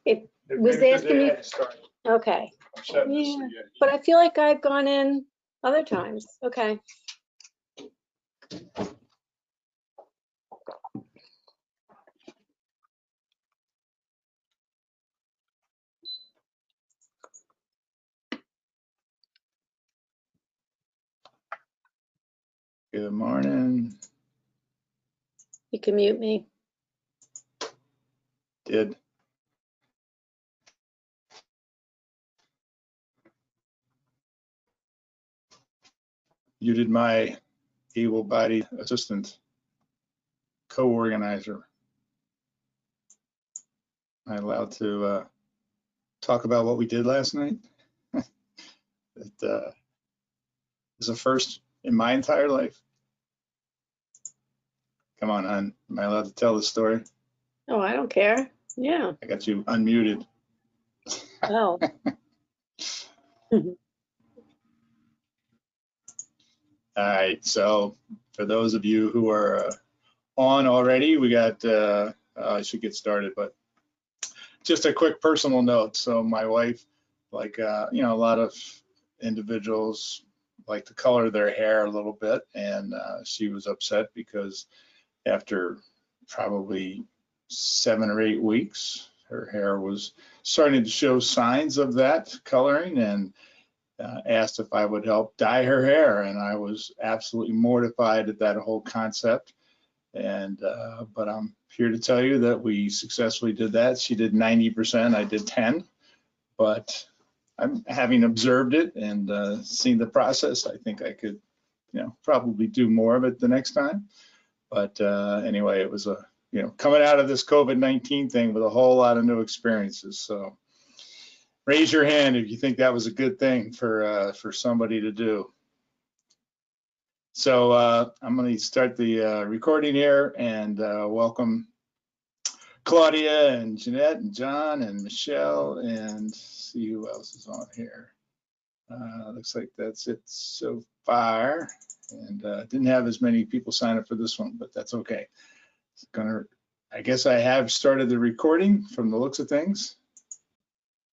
It Maybe was 'cause asking they me, had to start okay. setting this, so Yeah, you had to- but I feel like I've gone in other times. Okay. Good morning. You can mute me. Did. You did my able-bodied assistant, co-organizer. Am I allowed to talk about what we did last night? It is a first in my entire life. Come on, hon. Am I allowed to tell the story? Oh, I don't care. Yeah. I got you unmuted. Well. All right, so for those of you who are on already, we got, I should get started, but just a quick personal note. So my wife, like, a lot of individuals like to color their hair a little bit, and she was upset because after probably 7 or 8 weeks, her hair was starting to show signs of that coloring, and asked if I would help dye her hair, and I was absolutely mortified at that whole concept. And but I'm here to tell you that we successfully did that. She did 90%, I did 10. But I'm having observed it and seen the process, I think I could, probably do more of it the next time. But anyway, it was coming out of this COVID-19 thing with a whole lot of new experiences. So raise your hand if you think that was a good thing for somebody to do. So I'm going to start the recording here and welcome Claudia and Jeanette and John and Michelle, and see who else is on here. Looks like that's it so far. And didn't have as many people sign up for this one, but that's okay. I guess I have started the recording from the looks of things.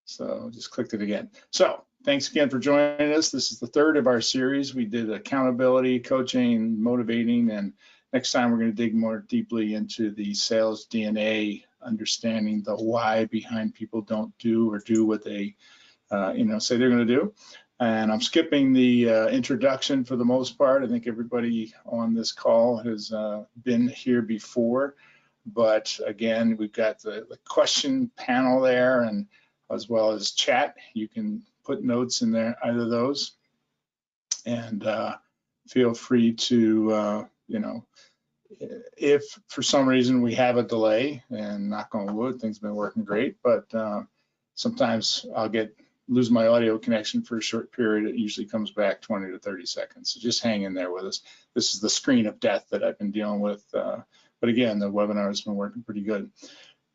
So just clicked it again. So thanks again for joining us. This is the third of our series. We did accountability, coaching, motivating, and next time we're going to dig more deeply into the sales DNA, understanding the why behind people don't do or do what they say they're going to do. And I'm skipping the introduction for the most part. I think everybody on this call has been here before, but again, we've got the question panel there, and as well as chat. You can put notes in there, either of those, and feel free to, if for some reason we have a delay, and knock on wood, things have been working great, but sometimes I'll lose my audio connection for a short period. It usually comes back 20 to 30 seconds. So just hang in there with us. This is the screen of death that I've been dealing with. But again, the webinar has been working pretty good.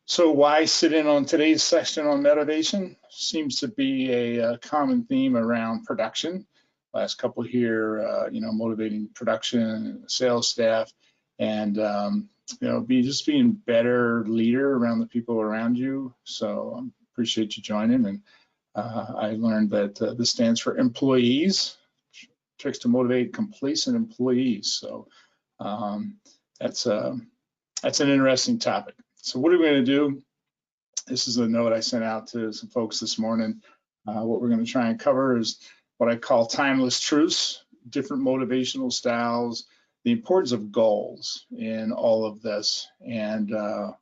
So why sit in on today's session on motivation? Seems to be a common theme around production. Last couple here, motivating production, sales staff, and being better leader around the people around you. So appreciate you joining. And I learned that this stands for employees, tricks to motivate complacent employees. So that's an interesting topic. So what are we going to do? This is a note I sent out to some folks this morning. What we're going to try and cover is what I call timeless truths, different motivational styles, the importance of goals in all of this, and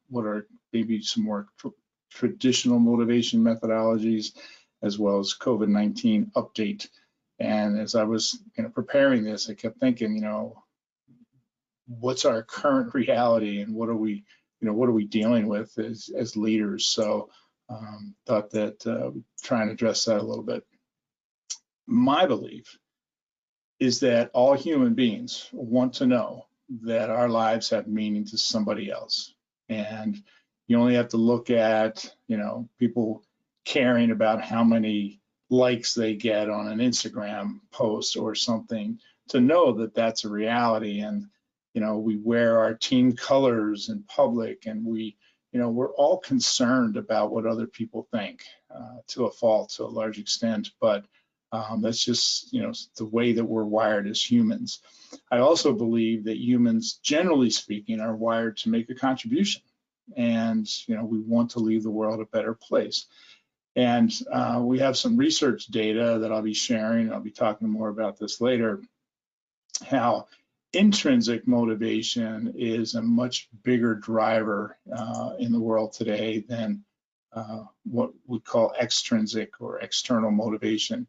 what are maybe some more traditional motivation methodologies, as well as COVID-19 update. And as I was preparing this, I kept thinking, what's our current reality and what are we dealing with as leaders? So thought that try and address that a little bit. My belief is that all human beings want to know that our lives have meaning to somebody else. And you only have to look at, people caring about how many likes they get on an Instagram post or something to know that that's a reality. And we wear our team colors in public, and we we're all concerned about what other people think to a fault, to a large extent, but that's just, the way that we're wired as humans. I also believe that humans, generally speaking, are wired to make a contribution. And, we want to leave the world a better place. And we have some research data that I'll be sharing. I'll be talking more about this later, how intrinsic motivation is a much bigger driver in the world today than what we call extrinsic or external motivation.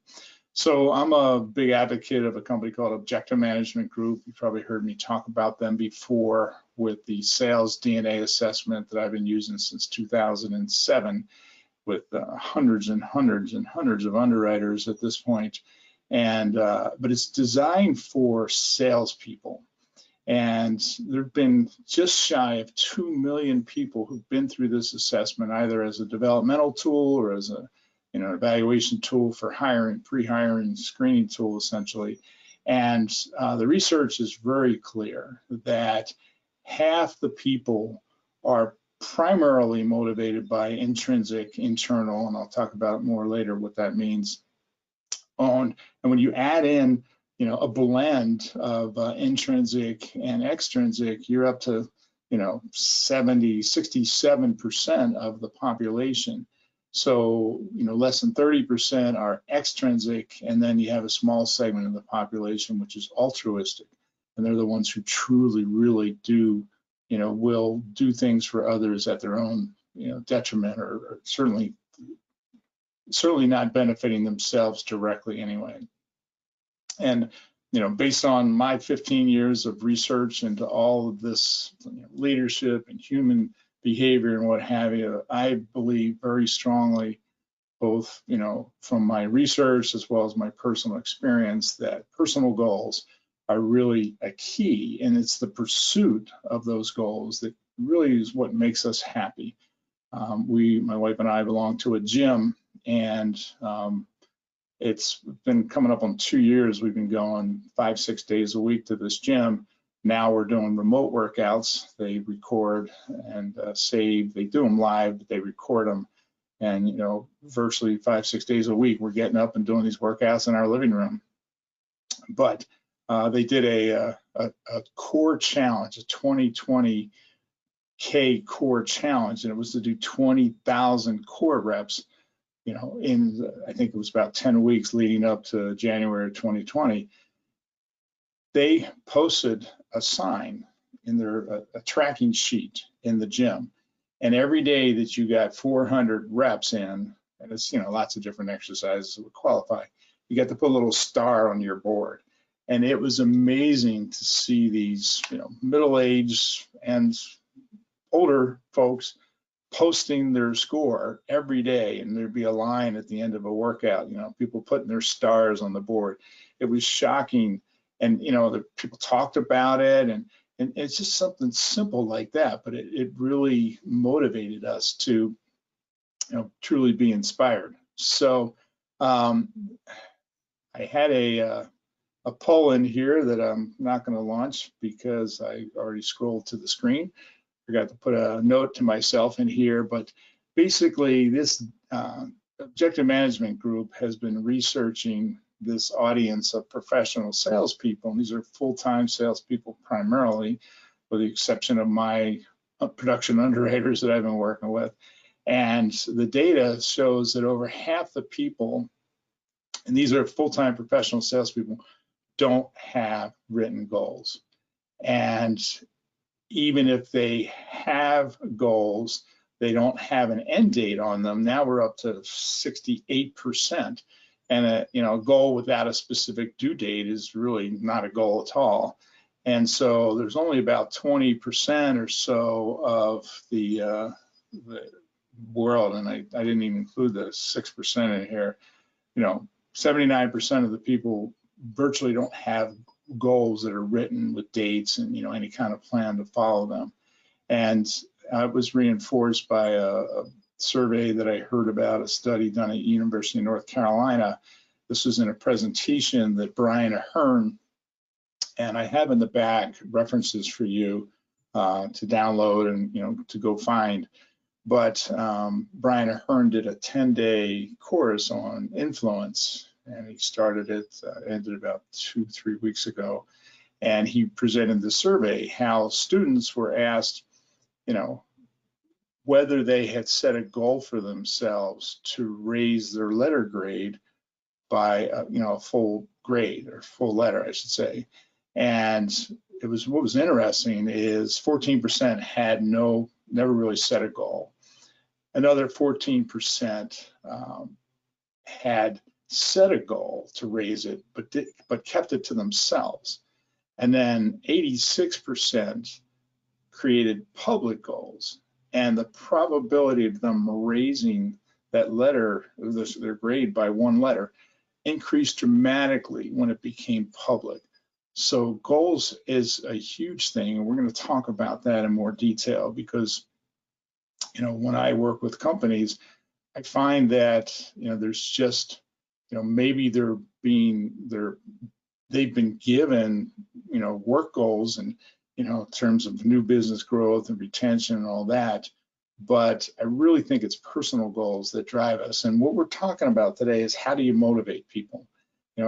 So I'm a big advocate of a company called Objective Management Group. You've probably heard me talk about them before with the sales DNA assessment that I've been using since 2007 with hundreds and hundreds and hundreds of underwriters at this point. And but it's designed for salespeople. And there have been just shy of 2 million people who've been through this assessment, either as a developmental tool or as a evaluation tool for hiring, pre-hiring screening tool, essentially. And the research is very clear that half the people are primarily motivated by intrinsic, internal, and I'll talk about it more later what that means. And when you add in, a blend of intrinsic and extrinsic, you're up to, 67% of the population. So, less than 30% are extrinsic, and then you have a small segment of the population which is altruistic, and they're the ones who truly, really do, will do things for others at their own, detriment, or certainly not benefiting themselves directly anyway. And based on my 15 years of research into all of this leadership and human behavior and what have you, I believe very strongly, both from my research as well as my personal experience, that personal goals are really a key, and it's the pursuit of those goals that really is what makes us happy. My wife and I belong to a gym, and it's been coming up on 2 years. We've been going 5-6 days a week to this gym. Now we're doing remote workouts. They record and save. They do them live, but they record them. And, virtually 5-6 days a week, we're getting up and doing these workouts in our living room. But they did a core challenge, a 2020 K core challenge, and it was to do 20,000 core reps, I think it was about 10 weeks leading up to January 2020. They posted a sign in their a tracking sheet in the gym, and every day that you got 400 reps in, and it's lots of different exercises that would qualify, you got to put a little star on your board. And it was amazing to see these middle-aged and older folks posting their score every day, and there'd be a line at the end of a workout, people putting their stars on the board. It was shocking. And the people talked about it, and it's just something simple like that, but it really motivated us to truly be inspired. So I had a poll in here that I'm not going to launch because I already scrolled to the screen. Forgot to put a note to myself in here, but basically this Objective Management Group has been researching this audience of professional salespeople, and these are full-time salespeople primarily, with the exception of my production underwriters that I've been working with. And the data shows that over half the people, and these are full-time professional salespeople, don't have written goals. And even if they have goals, they don't have an end date on them. Now we're up to 68%. And a goal without a specific due date is really not a goal at all. And so there's only about 20% or so of the world, and I didn't even include the 6% in here. 79% of the people virtually don't have goals that are written with dates and any kind of plan to follow them. And it was reinforced by a survey that I heard about, a study done at University of North Carolina. This was in a presentation that Brian Ahern, and I have in the back references for you to download and to go find. But Brian Ahern did a 10-day course on influence, and he started it, ended about 2-3 weeks ago. And he presented the survey, how students were asked, whether they had set a goal for themselves to raise their letter grade by, a full grade, or full letter, I should say. And what was interesting is 14% had never really set a goal. Another 14% had set a goal to raise it, but kept it to themselves. And then 86% created public goals. And the probability of them raising that letter, their grade by one letter, increased dramatically when it became public. So goals is a huge thing, and we're going to talk about that in more detail, because when I work with companies, I find that there's just maybe they've been given work goals and in terms of new business growth and retention and all that, but I really think it's personal goals that drive us. And what we're talking about today is, how do you motivate people?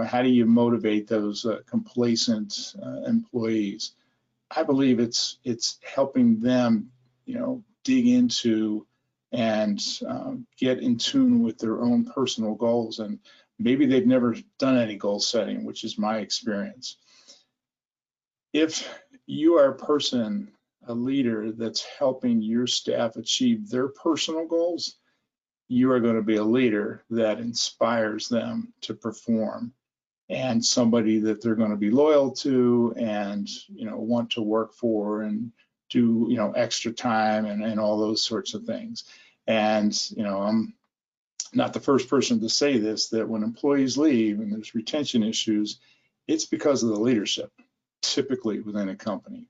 How do you motivate those complacent employees? I believe it's helping them dig into and get in tune with their own personal goals. And maybe they've never done any goal setting, which is my experience. If you are a person, a leader that's helping your staff achieve their personal goals, you are going to be a leader that inspires them to perform, and somebody that they're going to be loyal to and want to work for and do extra time and all those sorts of things. And I'm not the first person to say this, that when employees leave and there's retention issues, it's because of the leadership, typically within a company.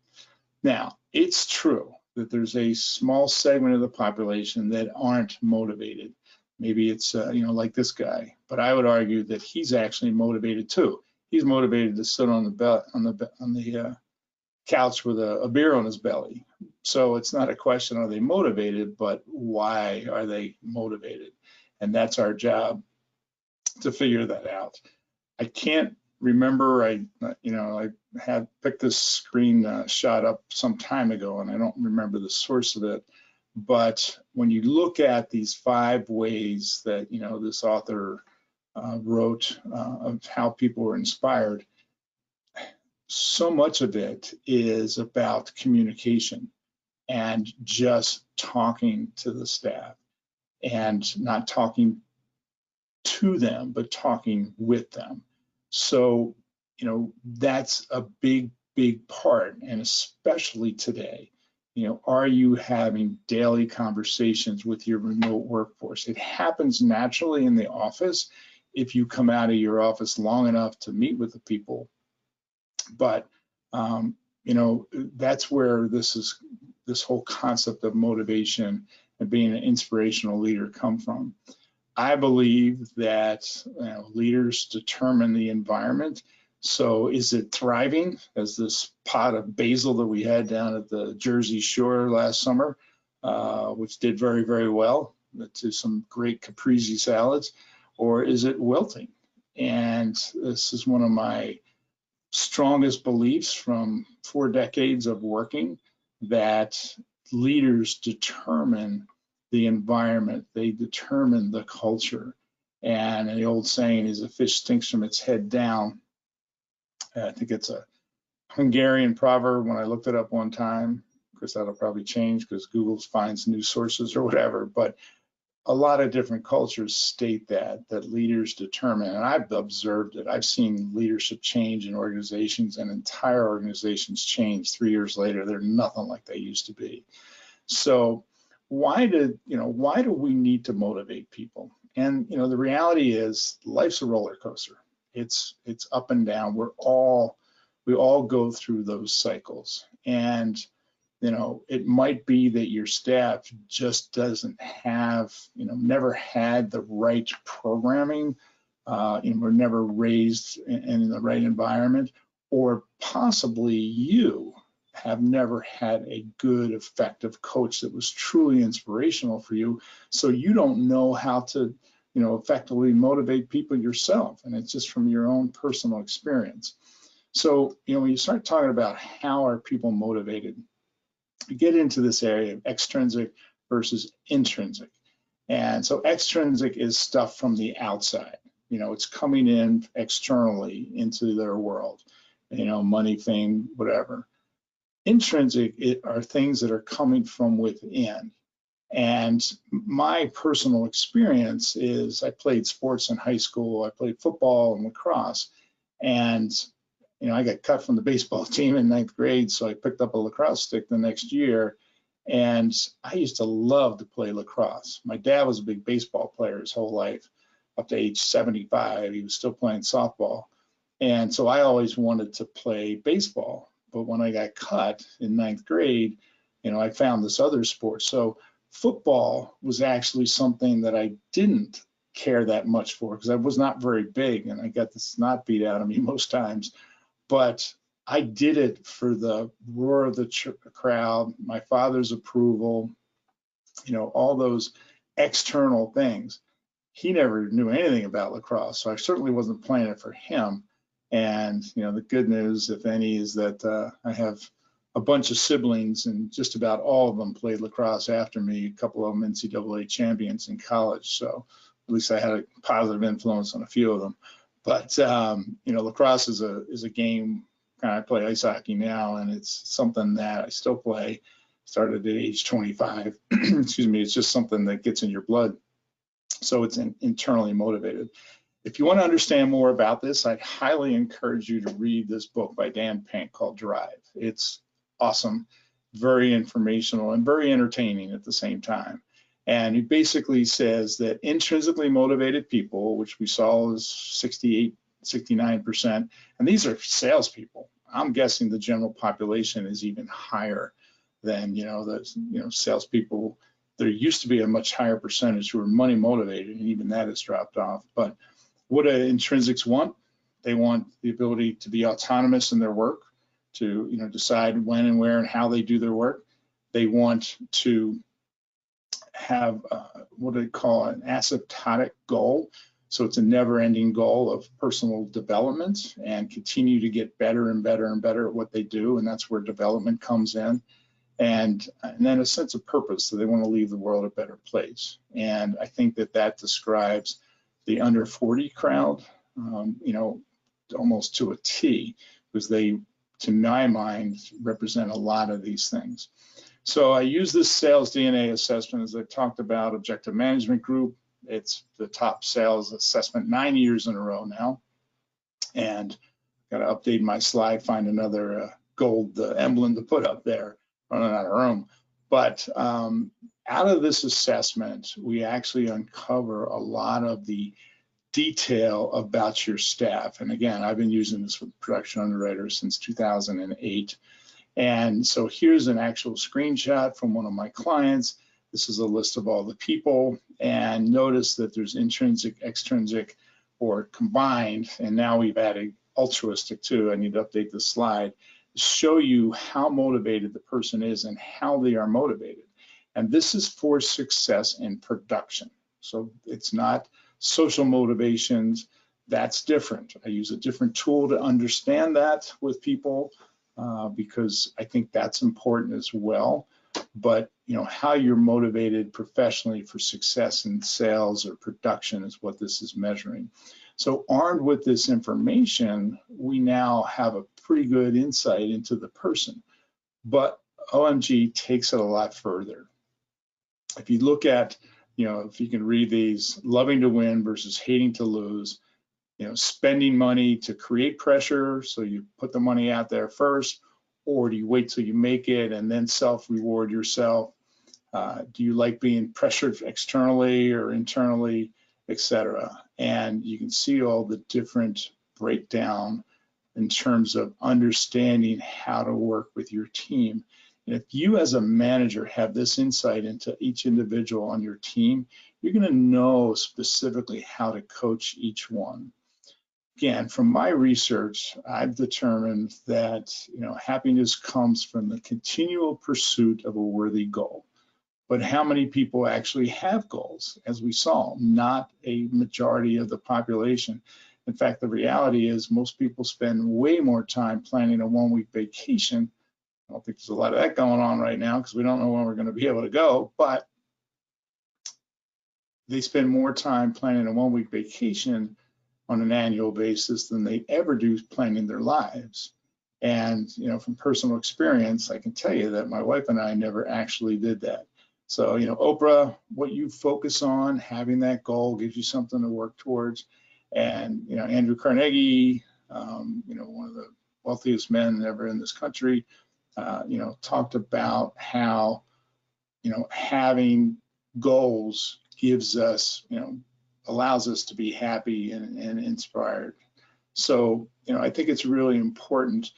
Now, it's true that there's a small segment of the population that aren't motivated. Maybe it's like this guy, but I would argue that he's actually motivated too. He's motivated to sit on the couch with a beer on his belly. So it's not a question, are they motivated, but why are they motivated? And that's our job to figure that out. I can't remember, I had picked this screen shot up some time ago, and I don't remember the source of it. But when you look at these 5 ways that this author wrote of how people were inspired, so much of it is about communication and just talking to the staff, and not talking to them, but talking with them. So, that's a big part, and especially today, are you having daily conversations with your remote workforce? It happens naturally in the office if you come out of your office long enough to meet with the people. But, that's where this whole concept of motivation and being an inspirational leader come from. I believe that leaders determine the environment. So is it thriving, as this pot of basil that we had down at the Jersey Shore last summer, which did very, very well to some great caprese salads, or is it wilting? And this is one of my strongest beliefs from 4 decades of working, that leaders determine the environment, they determine the culture. And the old saying is, a fish stinks from its head down. I think it's a Hungarian proverb when I looked it up one time. Of course, that'll probably change because Google finds new sources or whatever, but a lot of different cultures state that leaders determine, and I've observed it. I've seen leadership change in organizations, and entire organizations change 3 years later. They're nothing like they used to be. So why do we need to motivate people? And the reality is, life's a roller coaster. It's up and down. We all go through those cycles, and it might be that your staff just doesn't have, never had the right programming, and were never raised in the right environment, or possibly you have never had a good, effective coach that was truly inspirational for you. So you don't know how to, effectively motivate people yourself. And it's just from your own personal experience. So, when you start talking about how are people motivated, you get into this area of extrinsic versus intrinsic. And so extrinsic is stuff from the outside. It's coming in externally into their world, money, fame, whatever. Intrinsic are things that are coming from within. And my personal experience is I played sports in high school. I played football and lacrosse. And, I got cut from the baseball team in 9th grade, so I picked up a lacrosse stick the next year. And I used to love to play lacrosse. My dad was a big baseball player his whole life. Up to age 75, he was still playing softball. And so I always wanted to play baseball. But when I got cut in 9th grade, I found this other sport. So football was actually something that I didn't care that much for because I was not very big and I got the snot beat out of me most times. But I did it for the roar of the crowd, my father's approval, all those external things. He never knew anything about lacrosse, so I certainly wasn't playing it for him. And, the good news, if any, is that I have a bunch of siblings and just about all of them played lacrosse after me, a couple of them NCAA champions in college. So at least I had a positive influence on a few of them. But, lacrosse is a game. I play ice hockey now, and it's something that I still play. Started at age 25. Excuse me. It's just something that gets in your blood. So it's internally motivated. If you want to understand more about this, I'd highly encourage you to read this book by Dan Pink called Drive. It's awesome, very informational, and very entertaining at the same time. And he basically says that intrinsically motivated people, which we saw is 68, 69%, and these are salespeople. I'm guessing the general population is even higher than, the salespeople. There used to be a much higher percentage who are money motivated, and even that has dropped off. But what do intrinsics want? They want the ability to be autonomous in their work, to decide when and where and how they do their work. They want to have what they call an asymptotic goal. So it's a never-ending goal of personal development and continue to get better and better and better at what they do, and that's where development comes in. And then a sense of purpose, so they want to leave the world a better place. And I think that describes the under 40 crowd, almost to a T, because they, to my mind, represent a lot of these things. So I use this sales DNA assessment, as I talked about, Objective Management Group. It's the top sales assessment 9 years in a row now. And got to update my slide, find another gold emblem to put up there, running out of room. But out of this assessment, we actually uncover a lot of the detail about your staff. And again, I've been using this with production underwriters since 2008. And so here's an actual screenshot from one of my clients. This is a list of all the people, and notice that there's intrinsic, extrinsic, or combined, and now we've added altruistic too. I need to update this slide to show you how motivated the person is and how they are motivated. And this is for success in production. So it's not social motivations. That's different. I use a different tool to understand that with people because I think that's important as well. But how you're motivated professionally for success in sales or production is what this is measuring. So armed with this information, we now have a pretty good insight into the person. But OMG takes it a lot further. If you look at, if you can read these, loving to win versus hating to lose, spending money to create pressure, so you put the money out there first, or do you wait till you make it and then self-reward yourself? Do you like being pressured externally or internally, etc.? And you can see all the different breakdown in terms of understanding how to work with your team. And if you as a manager have this insight into each individual on your team, you're going to know specifically how to coach each one. again, from my research, I've determined that, happiness comes from the continual pursuit of a worthy goal. But how many people actually have goals? As we saw, not a majority of the population. In fact, the reality is most people spend way more time planning a one-week vacation. I don't think there's a lot of that going on right now because we don't know when we're going to be able to go, but they spend more time planning a one-week vacation on an annual basis than they ever do planning their lives. And, from personal experience, I can tell you that my wife and I never actually did that. So, Oprah, what you focus on, having that goal gives you something to work towards. And, Andrew Carnegie, one of the wealthiest men ever in this country, talked about how, having goals gives us, allows us to be happy and inspired. So, I think it's really important.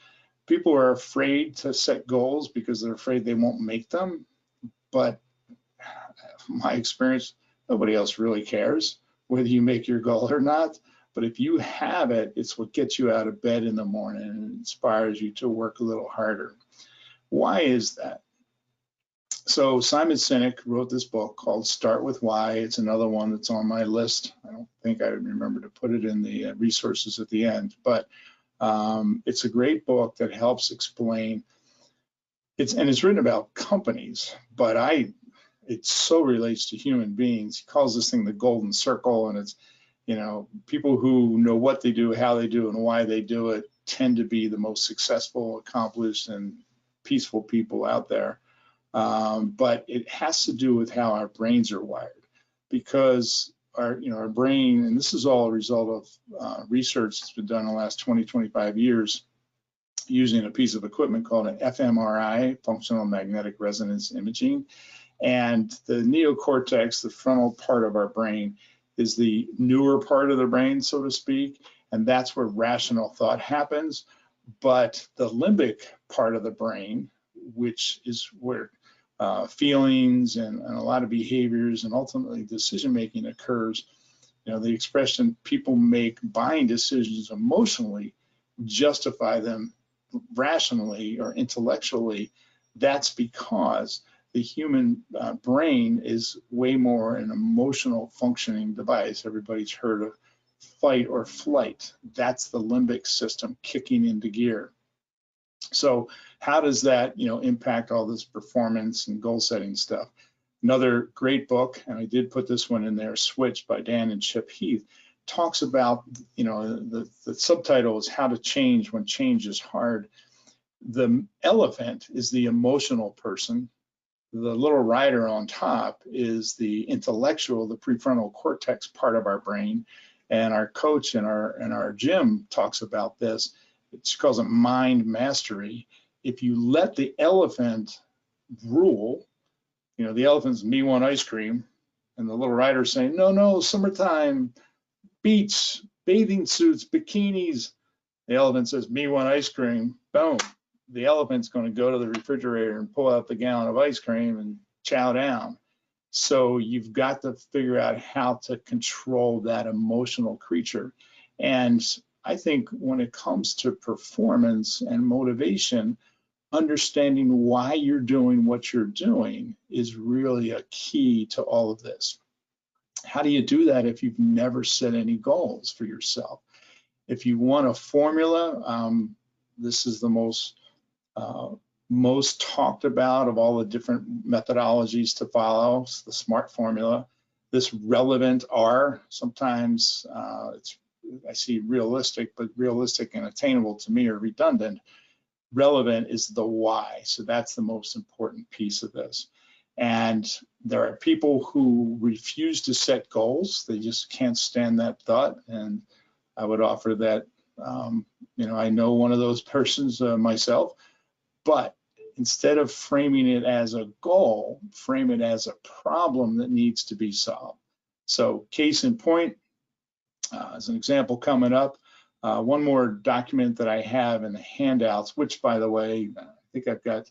People are afraid to set goals because they're afraid they won't make them. But my experience, nobody else really cares whether you make your goal or not. But if you have it, it's what gets you out of bed in the morning and inspires you to work a little harder. Why is that? So Simon Sinek wrote this book called Start With Why. It's another one that's on my list. I don't think I remember to put it in the resources at the end, but it's a great book that helps explain. It's written about companies, but it so relates to human beings. He calls this thing the golden circle, and it's, people who know what they do, how they do, and why they do it tend to be the most successful, accomplished, and peaceful people out there. But it has to do with how our brains are wired, because our brain, and this is all a result of research that's been done in the last 20, 25 years using a piece of equipment called an fMRI, functional magnetic resonance imaging. And the neocortex, the frontal part of our brain, is the newer part of the brain, so to speak, and that's where rational thought happens. But the limbic part of the brain, which is where feelings and a lot of behaviors and ultimately decision-making occurs, the expression people make buying decisions emotionally, justify them rationally or intellectually, that's because the human brain is way more an emotional functioning device. Everybody's heard of fight or flight. That's the limbic system kicking into gear. So how does that, impact all this performance and goal setting stuff? Another great book, and I did put this one in there, Switch by Dan and Chip Heath, talks about, the subtitle is How to Change When Change is Hard. The elephant is the emotional person. The little rider on top is the intellectual, the prefrontal cortex part of our brain. And our coach in our gym talks about this. She calls it mind mastery. If you let the elephant rule, the elephant's me want ice cream, and the little rider's saying, no, summertime, beach, bathing suits, bikinis. The elephant says, me want ice cream. Boom. The elephant's going to go to the refrigerator and pull out the gallon of ice cream and chow down. So you've got to figure out how to control that emotional creature. And I think when it comes to performance and motivation, understanding why you're doing what you're doing is really a key to all of this. How do you do that if you've never set any goals for yourself? If you want a formula, this is the most talked about of all the different methodologies to follow. It's the SMART formula. This relevant R, sometimes I see realistic, but realistic and attainable to me are redundant. Relevant is the why, so that's the most important piece of this. And there are people who refuse to set goals. They just can't stand that thought. And I would offer that, I know one of those persons myself, but instead of framing it as a goal, frame it as a problem that needs to be solved. So case in point, as an example coming up, one more document that I have in the handouts, which by the way, I think I've got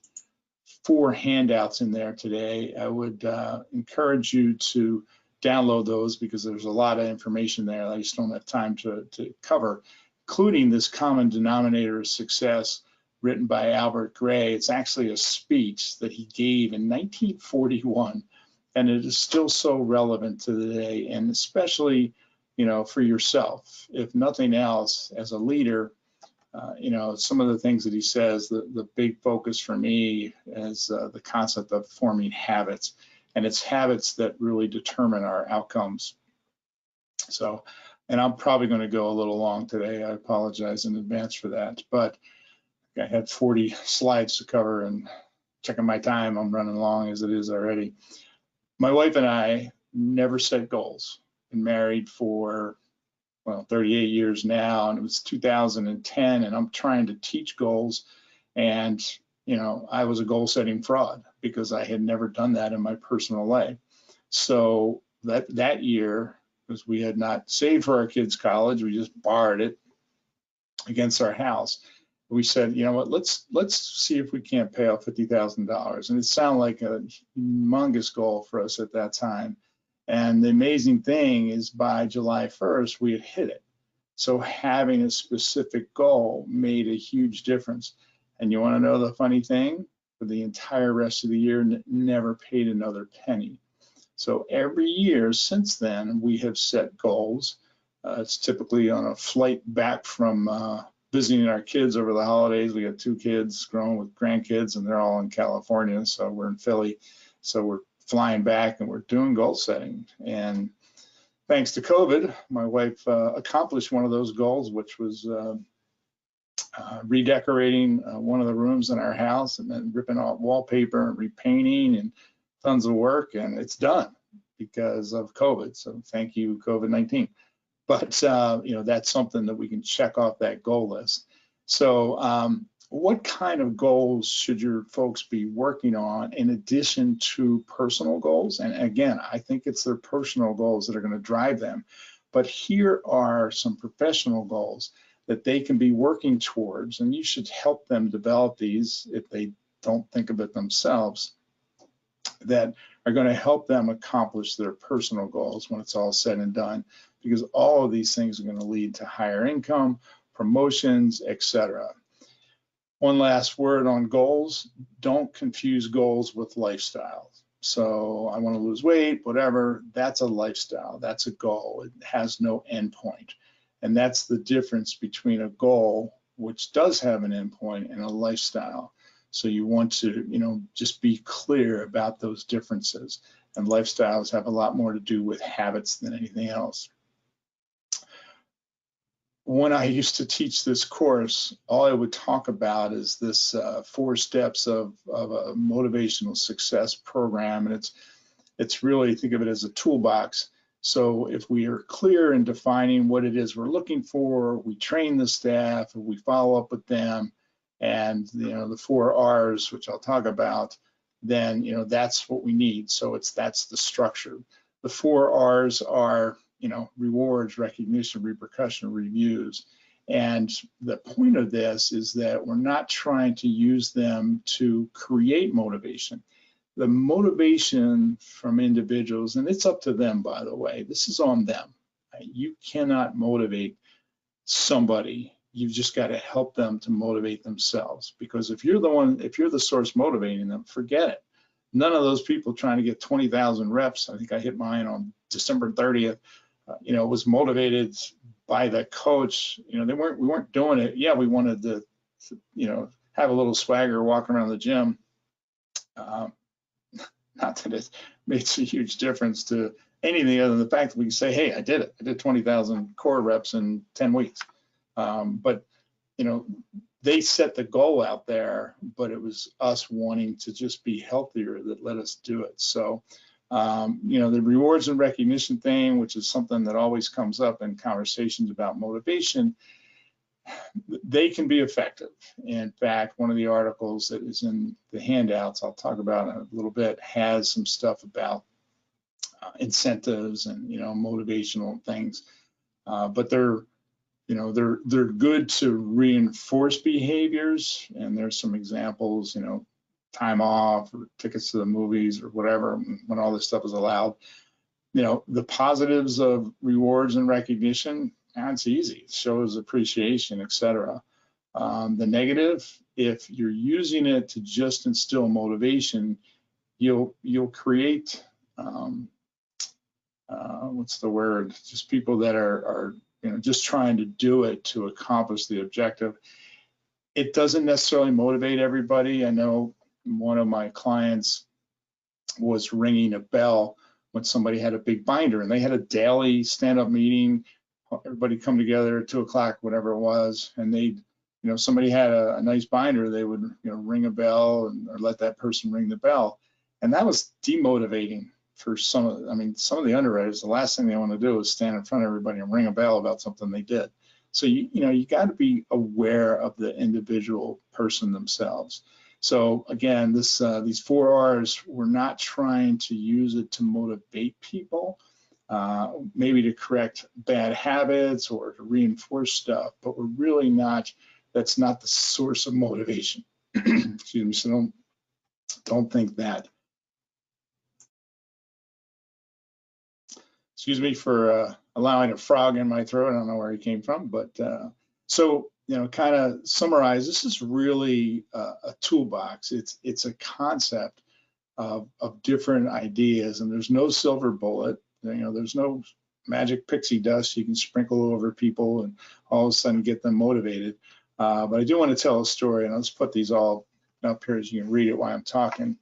4 handouts in there today. I would encourage you to download those because there's a lot of information there I just don't have time to cover, including this common denominator of success written by Albert Gray. It's actually a speech that he gave in 1941, and it is still so relevant to today, and especially, you know, for yourself. If nothing else, as a leader, you know, some of the things that he says, the big focus for me is the concept of forming habits, and it's habits that really determine our outcomes. So, and I'm probably going to go a little long today. I apologize in advance for that, but I had 40 slides to cover, and checking my time, I'm running long as it is already. My wife and I never set goals. Been married for, well, 38 years now, and it was 2010, and I'm trying to teach goals. And, you know, I was a goal setting fraud because I had never done that in my personal life. So that year, because we had not saved for our kids' college, we just borrowed it against our house. We said, you know what, let's see if we can't pay off $50,000. And it sounded like a humongous goal for us at that time. And the amazing thing is by July 1st, we had hit it. So having a specific goal made a huge difference. And you want to know the funny thing? For the entire rest of the year, never paid another penny. So every year since then, we have set goals. It's typically on a flight back from visiting our kids over the holidays. We got 2 kids grown with grandkids, and they're all in California. So we're in Philly. So we're flying back and we're doing goal setting. And thanks to COVID, my wife accomplished one of those goals, which was redecorating one of the rooms in our house, and then ripping off wallpaper and repainting and tons of work. And it's done because of COVID. So thank you, COVID-19. But, you know, that's something that we can check off that goal list. So what kind of goals should your folks be working on in addition to personal goals? And again, I think it's their personal goals that are going to drive them. But here are some professional goals that they can be working towards, and you should help them develop these if they don't think of it themselves, that are going to help them accomplish their personal goals when it's all said and done, because all of these things are going to lead to higher income, promotions, etc. One last word on goals: don't confuse goals with lifestyles. So I want to lose weight, whatever, that's a lifestyle, that's a goal. It has no endpoint. And that's the difference between a goal, which does have an endpoint, and a lifestyle. So you want to, you know, just be clear about those differences. And lifestyles have a lot more to do with habits than anything else. When I used to teach this course, all I would talk about is this 4 steps of a motivational success program. And it's really, think of it as a toolbox. So if we are clear in defining what it is we're looking for, we train the staff, we follow up with them, and, you know, the 4 R's, which I'll talk about, then, you know, that's what we need. So that's the structure. The 4 R's are, you know, rewards, recognition, repercussion, reviews. And the point of this is that we're not trying to use them to create motivation. The motivation from individuals, and it's up to them, by the way, this is on them. You cannot motivate somebody. You've just got to help them to motivate themselves, because if you're the source motivating them, forget it. None of those people trying to get 20,000 reps, I think I hit mine on December 30th, you know, was motivated by the coach. You know, we weren't doing it. Yeah, we wanted to, you know, have a little swagger walking around the gym. Not that it makes a huge difference to anything other than the fact that we can say, hey, I did it. I did 20,000 core reps in 10 weeks. But, you know, they set the goal out there, but it was us wanting to just be healthier that let us do it. So, you know, the rewards and recognition thing, which is something that always comes up in conversations about motivation, they can be effective. In fact, one of the articles that is in the handouts, I'll talk about in a little bit, has some stuff about incentives and, you know, motivational things. But they're good to reinforce behaviors. And there's some examples, you know, time off or tickets to the movies or whatever, when all this stuff is allowed. the positives of rewards and recognition, that's easy. It shows appreciation, etc. The negative, if you're using it to just instill motivation, you'll create what's the word? Just people that are just trying to do it to accomplish the objective. It doesn't necessarily motivate everybody. I know one of my clients was ringing a bell when somebody had a big binder, and they had a daily stand-up meeting. Everybody come together at 2 o'clock, whatever it was, and they, somebody had a nice binder, they would ring a bell or let that person ring the bell, and that was demotivating for some of the underwriters. The last thing they want to do is stand in front of everybody and ring a bell about something they did. So you got to be aware of the individual person themselves. So again, these 4 R's, we're not trying to use it to motivate people, maybe to correct bad habits or to reinforce stuff, but we're really not. That's not the source of motivation. Excuse me. So don't think that. Excuse me for allowing a frog in my throat. I don't know where he came from, but so kind of summarize. This is really a toolbox. It's a concept of different ideas, and there's no silver bullet. There's no magic pixie dust you can sprinkle over people and all of a sudden get them motivated. But I do want to tell a story, and let's put these all up here so you can read it while I'm talking.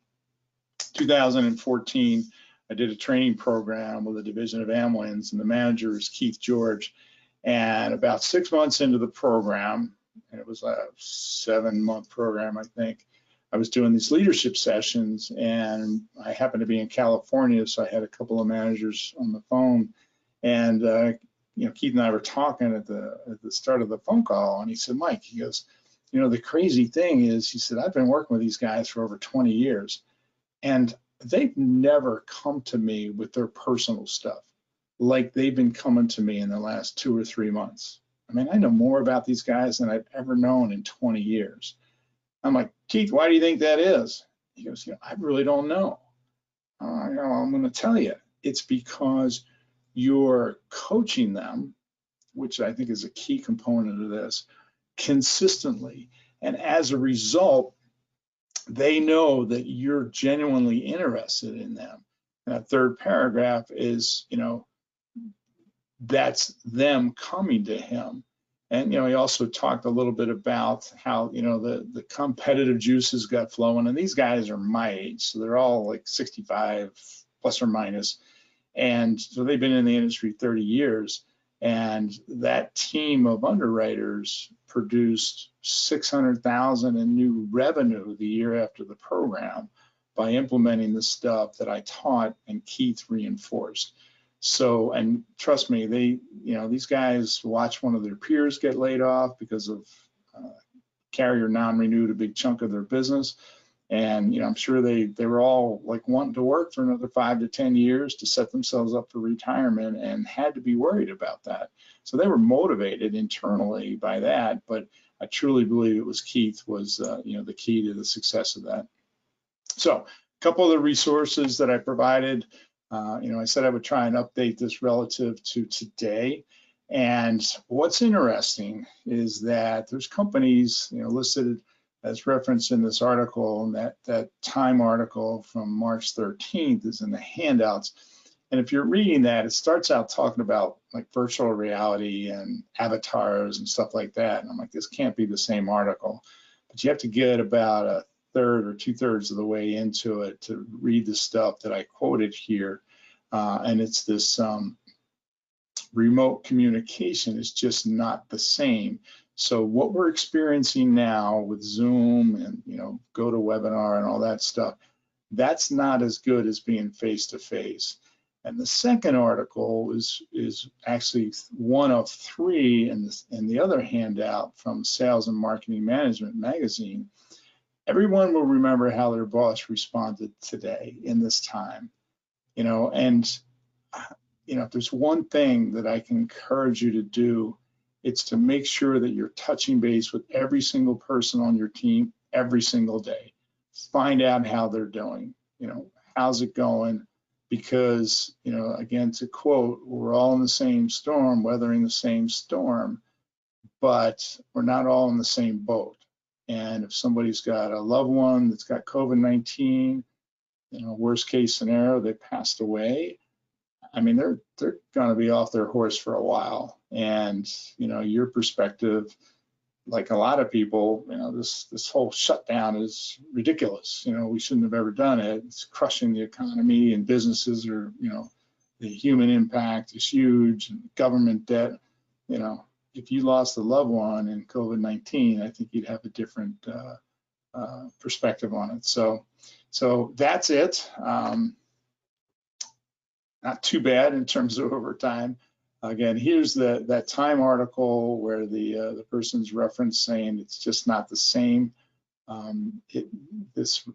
2014. I did a training program with a division of Amwins, and the manager is Keith George. And about 6 months into the program, and it was a 7-month program, I think, I was doing these leadership sessions, and I happened to be in California, so I had a couple of managers on the phone. And Keith and I were talking at the start of the phone call, and he said, Mike, he goes, the crazy thing is, he said, I've been working with these guys for over 20 years, and they've never come to me with their personal stuff like they've been coming to me in the last 2 or 3 months. I know more about these guys than I've ever known in 20 years. I'm like, Keith, why do you think that is? He goes, I really don't know. I'm going to tell you. It's because you're coaching them, which I think is a key component of this, consistently. And as a result, they know that you're genuinely interested in them. And that third paragraph is, that's them coming to him. And, he also talked a little bit about how, the competitive juices got flowing. And these guys are my age, so they're all like 65 plus or minus. And so they've been in the industry 30 years. And that team of underwriters produced $600,000 in new revenue the year after the program by implementing the stuff that I taught and Keith reinforced. So, and trust me, these guys watch one of their peers get laid off because of carrier non-renewed a big chunk of their business. And, I'm sure they were all like wanting to work for another 5 to 10 years to set themselves up for retirement and had to be worried about that. So they were motivated internally by that, but I truly believe it was Keith was, the key to the success of that. So a couple of the resources that I provided, I said I would try and update this relative to today. And what's interesting is that there's companies, listed as referenced in this article, and that Time article from March 13th is in the handouts. And if you're reading that, it starts out talking about like virtual reality and avatars and stuff like that. And I'm like, this can't be the same article. But you have to get about a third or 2/3 of the way into it to read the stuff that I quoted here. And it's this remote communication is just not the same. So what we're experiencing now with Zoom and GoToWebinar and all that stuff, that's not as good as being face-to-face. And the second article is actually one of 3 in the other handout from Sales and Marketing Management magazine. Everyone will remember how their boss responded today in this time, and if there's one thing that I can encourage you to do, it's to make sure that you're touching base with every single person on your team every single day. Find out how they're doing, how's it going? because, you know, again, to quote, we're all in the same storm, weathering the same storm, but we're not all in the same boat. And if somebody's got a loved one that's got COVID-19, you know, worst case scenario, they passed away. I mean, they're going to be off their horse for a while. And, you know, your perspective, like a lot of people, you know, this whole shutdown is ridiculous. You know, we shouldn't have ever done it. It's crushing the economy, and businesses are, you know, the human impact is huge, and government debt. You know, if you lost a loved one in COVID-19, I think you'd have a different perspective on it. So that's it. Not too bad in terms of overtime. Again, here's that Time article where the person's reference saying it's just not the same. This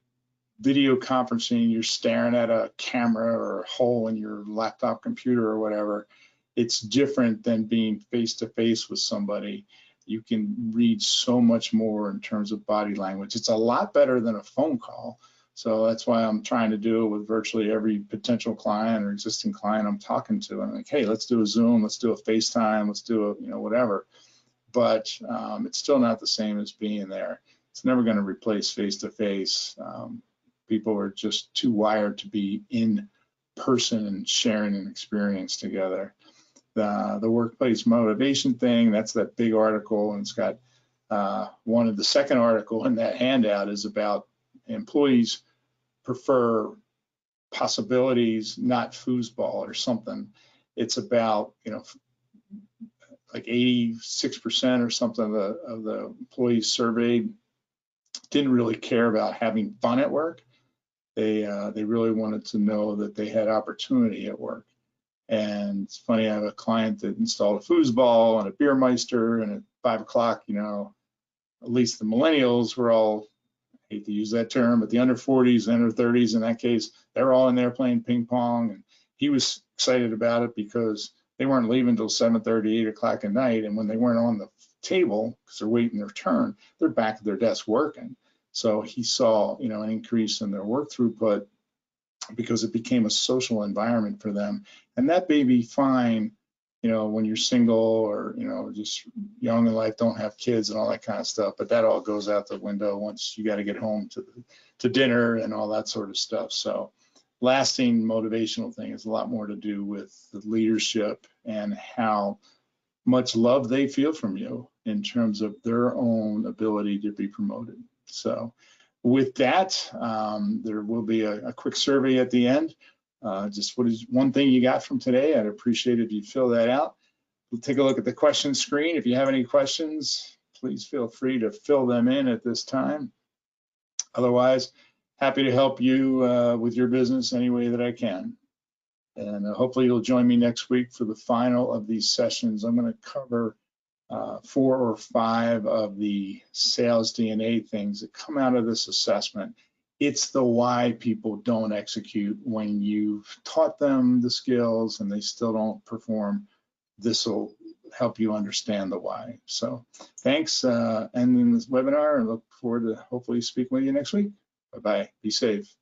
video conferencing, you're staring at a camera or a hole in your laptop computer or whatever. It's different than being face-to-face with somebody. You can read so much more in terms of body language. It's a lot better than a phone call. So that's why I'm trying to do it with virtually every potential client or existing client I'm talking to. I'm like, hey, let's do a Zoom, let's do a FaceTime, let's do a, you know, whatever. But it's still not the same as being there. It's never going to replace face-to-face. People are just too wired to be in person and sharing an experience together. The workplace motivation thing, that's that big article, and it's got the second article in that handout is about employees prefer possibilities, not foosball or something. It's about, you know, like 86% or something of the employees surveyed didn't really care about having fun at work. They really wanted to know that they had opportunity at work. And it's funny, I have a client that installed a foosball and a beer meister, and at 5 o'clock, you know, at least the millennials were all, I hate to use that term, but the under 40s, under 30s in that case, they're all in there playing ping pong. And he was excited about it because they weren't leaving until 7:30, 8 o'clock at night. And when they weren't on the table, because they're waiting their turn, they're back at their desk working. So he saw, you know, an increase in their work throughput because it became a social environment for them. And that may be fine, you know, when you're single or, you know, just young in life, don't have kids and all that kind of stuff, but that all goes out the window once you got to get home to dinner and all that sort of stuff. So lasting motivational thing is a lot more to do with the leadership and how much love they feel from you in terms of their own ability to be promoted. So with that, there will be a quick survey at the end. Just what is one thing you got from today? I'd appreciate it if you fill that out. We'll take a look at the question screen. If you have any questions, please feel free to fill them in at this time. Otherwise, happy to help you with your business any way that I can. And hopefully you'll join me next week for the final of these sessions. I'm going to cover 4 or 5 of the sales DNA things that come out of this assessment. It's the why people don't execute when you've taught them the skills and they still don't perform. This will help you understand the why. So thanks, ending this webinar, and look forward to hopefully speaking with you next week. Bye-bye. Be safe.